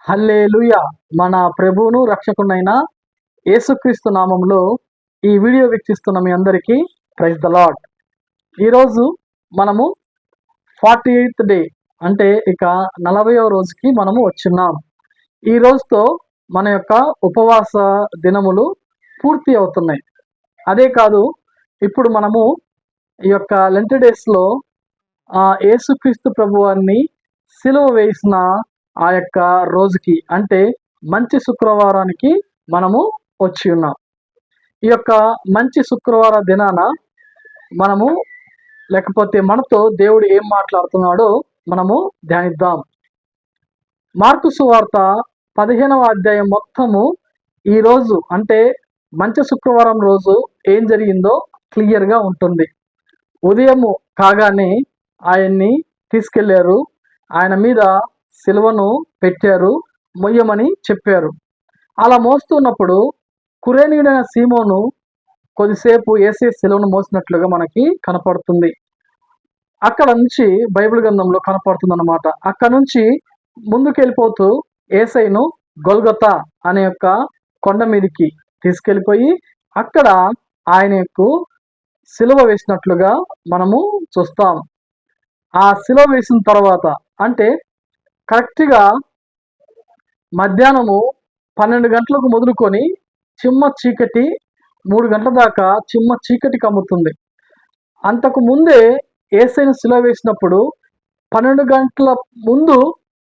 హల్లెలూయా. మన ప్రభువును రక్షకునైన యేసుక్రీస్తు నామములో ఈ వీడియో వీక్షిస్తున్న మీ అందరికీ ప్రైజ్ ద లార్డ్. ఈరోజు మనము 48th డే అంటే ఇక 40వ రోజుకి మనము వచ్చున్నాం. ఈ రోజుతో మన యొక్క ఉపవాస దినములు పూర్తి అవుతున్నాయి. అదే కాదు, ఇప్పుడు మనము ఈ యొక్క లెంట్ డేస్లో యేసుక్రీస్తు ప్రభువారిని సిలువ వేసిన ఆ యొక్క రోజుకి అంటే మంచి శుక్రవారానికి మనము వచ్చి ఉన్నాం. ఈ యొక్క మంచి శుక్రవార దినాన మనము లేకపోతే మనతో దేవుడు ఏం మాట్లాడుతున్నాడో మనము ధ్యానిద్దాం. మార్కు సువార్త 15వ అధ్యాయం మొత్తము ఈ రోజు అంటే మంచి శుక్రవారం రోజు ఏం జరిగిందో క్లియర్గా ఉంటుంది. ఉదయము కాగానే ఆయన్ని తీసుకెళ్లారు, ఆయన మీద సిలువను పెట్టారు, మొయ్యమని చెప్పారు. అలా మోస్తున్నప్పుడు కురేనీయుడైన సీమోను కొద్దిసేపు యేసయ్య సిలువను మోసినట్లుగా మనకి కనపడుతుంది. అక్కడ నుంచి బైబిల్ గ్రంథంలో కనపడుతుంది అన్నమాట. అక్కడ నుంచి ముందుకెళ్ళిపోతూ యేసయ్యను గొల్గొతా అనే యొక్క కొండ మీదకి తీసుకెళ్ళిపోయి అక్కడ ఆయనకు సిలువ వేసినట్లుగా మనము చూస్తాం. ఆ సిలువ వేసిన తర్వాత అంటే కరెక్ట్గా మధ్యాహ్నము 12 గంటలకు మొదలుకొని చిమ్మ చీకటి 3 గంటల దాకా చిమ్మ చీకటి కమ్ముతుంది. అంతకు ముందే యేసయ్యను సిలువ వేసినప్పుడు 12 గంటల ముందు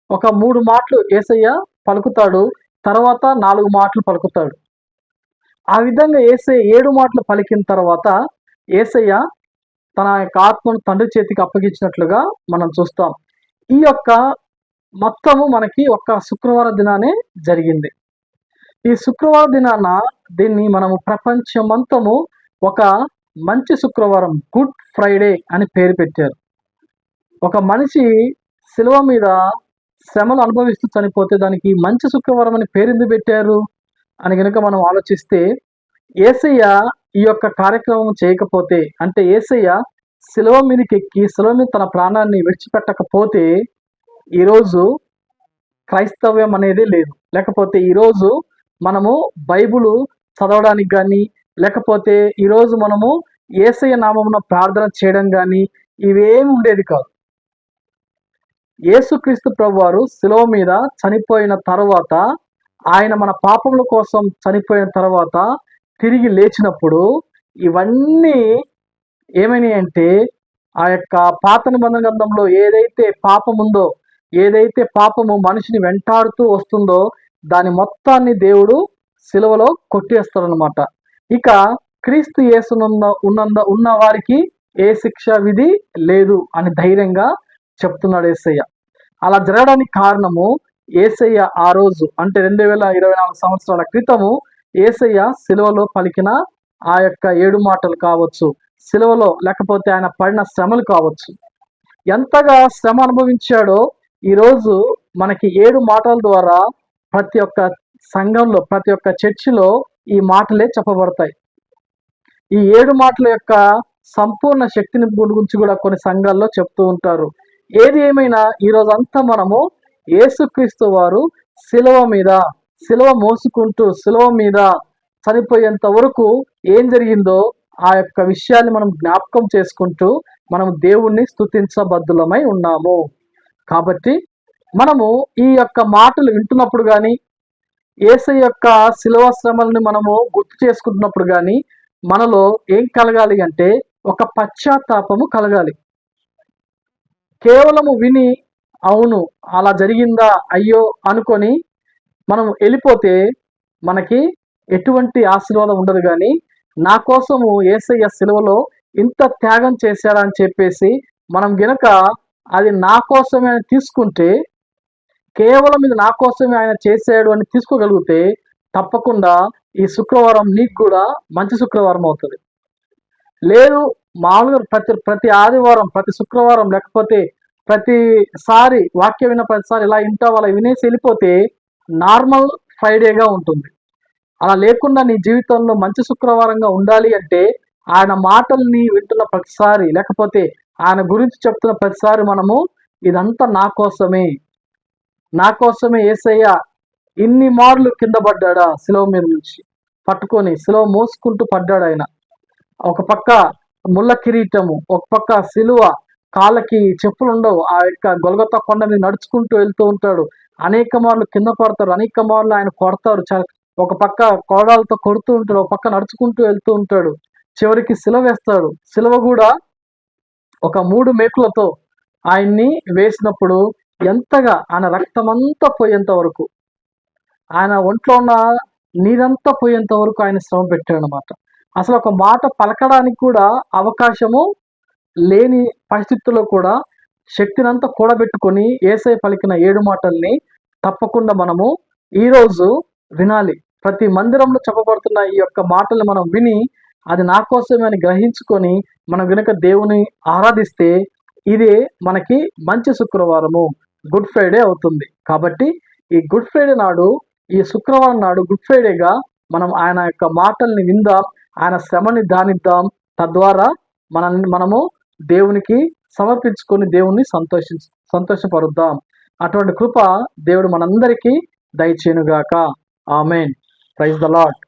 ఒక 3 మాటలు యేసయ్య పలుకుతాడు, తర్వాత 4 మాటలు పలుకుతాడు. ఆ విధంగా యేసయ్య 7 మాటలు పలికిన తర్వాత యేసయ్య తన యొక్క ఆత్మను తండ్రి చేతికి అప్పగించినట్లుగా మనం చూస్తాం. ఈ యొక్క మొత్తము మనకి ఒక్క శుక్రవార దినానే జరిగింది. ఈ శుక్రవార దినాన దీన్ని మనము ప్రపంచమంతము ఒక మంచి శుక్రవారం, గుడ్ ఫ్రైడే అని పేరు పెట్టారు. ఒక మనిషి శిలువ మీద శ్రమలు అనుభవిస్తూ చనిపోతే దానికి మంచి శుక్రవారం అని పేరు ఎందుకు పెట్టారు అని గనుక మనం ఆలోచిస్తే, యేసయ్య ఈ యొక్క కార్యక్రమం చేయకపోతే అంటే యేసయ్య శిలువ మీదకి ఎక్కి శిలువ మీద తన ప్రాణాన్ని విడిచిపెట్టకపోతే ఈరోజు క్రైస్తవ్యం అనేది లేదు. లేకపోతే ఈరోజు మనము బైబుల్ చదవడానికి కానీ, లేకపోతే ఈరోజు మనము యేసయ్య నామమున ప్రార్థన చేయడం కానీ ఇవేమి ఉండేది కాదు. యేసుక్రీస్తు ప్రభువారు శిలువ మీద చనిపోయిన తర్వాత, ఆయన మన పాపముల కోసం చనిపోయిన తర్వాత తిరిగి లేచినప్పుడు ఇవన్నీ ఏమైనాయి అంటే, ఆ యొక్క పాత నిబంధన గ్రంథంలో ఏదైతే పాపం ఉందో, ఏదైతే పాపము మనిషిని వెంటాడుతూ వస్తుందో దాని మొత్తాన్ని దేవుడు సిలువలో కొట్టేస్తాడనమాట. ఇక క్రీస్తు ఉన్న వారికి ఏ శిక్ష విధి లేదు అని ధైర్యంగా చెప్తున్నాడు యేసయ్య. అలా జరగడానికి కారణము యేసయ్య ఆ రోజు అంటే 2024 సంవత్సరాల క్రితము యేసయ్య సిలువలో పలికిన ఆ యొక్క 7 మాటలు కావచ్చు, సిలువలో లేకపోతే ఆయన పడిన శ్రమలు కావచ్చు, ఎంతగా శ్రమ అనుభవించాడో ఈరోజు మనకి 7 మాటల ద్వారా ప్రతి ఒక్క సంఘంలో, ప్రతి ఒక్క చర్చిలో ఈ మాటలే చెప్పబడతాయి. ఈ 7 మాటల యొక్క సంపూర్ణ శక్తిని గురించి కూడా కొన్ని సంఘాల్లో చెప్తూ ఉంటారు. ఏది ఏమైనా ఈరోజు అంతా మనము యేసుక్రీస్తు వారు సిలువ మోసుకుంటూ సిలువ మీద చనిపోయేంత వరకు ఏం జరిగిందో ఆ యొక్క విషయాన్ని మనం జ్ఞాపకం చేసుకుంటూ మనం దేవుణ్ణి స్తుతించబద్దులమై ఉన్నాము. కాబట్టి మనము ఈ యొక్క మాటలు వింటున్నప్పుడు కానీ, యేసయ్య యొక్క శిలువ శ్రమల్ని మనము గుర్తు చేసుకుంటున్నప్పుడు కానీ మనలో ఏం కలగాలి అంటే ఒక పశ్చాత్తాపము కలగాలి. కేవలము విని అవును అలా జరిగిందా అయ్యో అనుకొని మనం వెళ్ళిపోతే మనకి ఎటువంటి ఆశీర్వాదం ఉండదు. కానీ నా కోసము యేసయ్య సిలువలో ఇంత త్యాగం చేశాడని చెప్పేసి మనం గనక అది నా కోసమే అని తీసుకుంటే, కేవలం ఇది నా కోసమే ఆయన చేశాడు అని తీసుకోగలిగితే తప్పకుండా ఈ శుక్రవారం నీకు కూడా మంచి శుక్రవారం అవుతుంది. లేదు మామూలుగా ప్రతి ఆదివారం, ప్రతి శుక్రవారం, లేకపోతే ప్రతిసారి వాక్యం విన్న ప్రతిసారి ఇలా ఇంటా అలా వినేసి వెళ్ళిపోతే నార్మల్ ఫ్రైడేగా ఉంటుంది. అలా లేకుండా నీ జీవితంలో మంచి శుక్రవారంగా ఉండాలి అంటే ఆయన మాటల్ని వింటున్న ప్రతిసారి, లేకపోతే ఆయన గురించి చెప్తున్న ప్రతిసారి మనము ఇదంతా నా కోసమే యేసయ్య ఇన్ని మార్లు కింద పడ్డాడా శిలువ మీద నుంచి పట్టుకొని శిలువ మోసుకుంటూ పడ్డాడు ఆయన. ఒక పక్క ముళ్ళ కిరీటము, ఒక పక్క శిలువ, కాళ్ళకి చెప్పులు ఉండవు. ఆ యొక్క గొల్గొతా కొండ మీద నడుచుకుంటూ వెళ్తూ ఉంటాడు. అనేక మార్లు కింద పడతారు, అనేక మార్లు ఆయన కొడతారు. ఒక పక్క కోడాలతో కొడుతూ ఉంటాడు, ఒక పక్క నడుచుకుంటూ వెళ్తూ ఉంటాడు. చివరికి శిలువ వేస్తాడు. శిలువ కూడా ఒక 3 మేకులతో ఆయన్ని వేసినప్పుడు ఎంతగా ఆయన రక్తమంతా పోయేంత వరకు, ఆయన ఒంట్లో ఉన్న నీరంతా పోయేంత వరకు ఆయన శ్రమ పెట్టాడు అనమాట. అసలు ఒక మాట పలకడానికి కూడా అవకాశము లేని పరిస్థితుల్లో కూడా శక్తినంతా కూడబెట్టుకొని యేసయ్య పలికిన 7 మాటల్ని తప్పకుండా మనము ఈరోజు వినాలి. ప్రతి మందిరంలో చెప్పబడుతున్న ఈ యొక్క మాటల్ని మనం విని అది నా కోసమే అని గ్రహించుకొని మనం గనుక దేవుని ఆరాధిస్తే ఇదే మనకి మంచి శుక్రవారము, గుడ్ ఫ్రైడే అవుతుంది. కాబట్టి ఈ గుడ్ ఫ్రైడే నాడు, ఈ శుక్రవారం నాడు గుడ్ ఫ్రైడేగా మనం ఆయన యొక్క మాటల్ని విందాం, ఆయన శ్రమని ధ్యానిద్దాం. తద్వారా మనము దేవునికి సమర్పించుకొని దేవుణ్ణి సంతోషపరుద్దాం. అటువంటి కృప దేవుడు మనందరికీ దయచేయునుగాక. ఆమేన్. Praise the lord.